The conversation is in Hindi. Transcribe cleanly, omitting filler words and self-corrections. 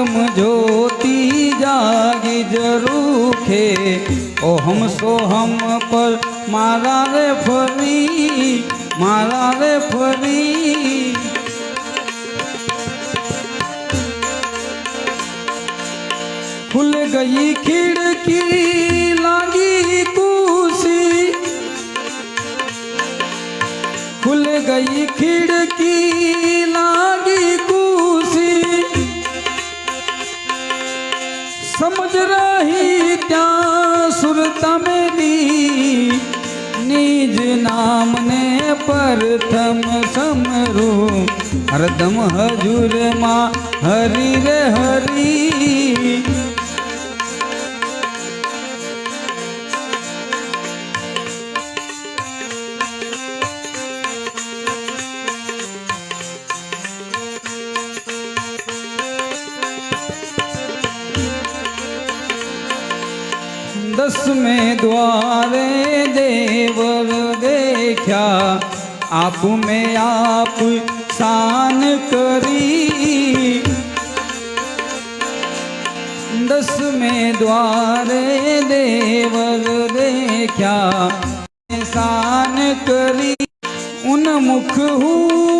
आत्म ज्योति जागी जरूखे ओ हम सो हम पर मारा रे फरी खुल गई खिड़की लागी कुसी, खुल गई खिड़की लागी कुसी, समझ रही त्या सुरता मेरी निज नाम ने प्रथम समरू हरदम हजूर माँ हरि रे हरि। दसवें द्वारे देवर देखा आप में आप शान करी। दसवें द्वारे देवर देखा शान करी उन मुख हूँ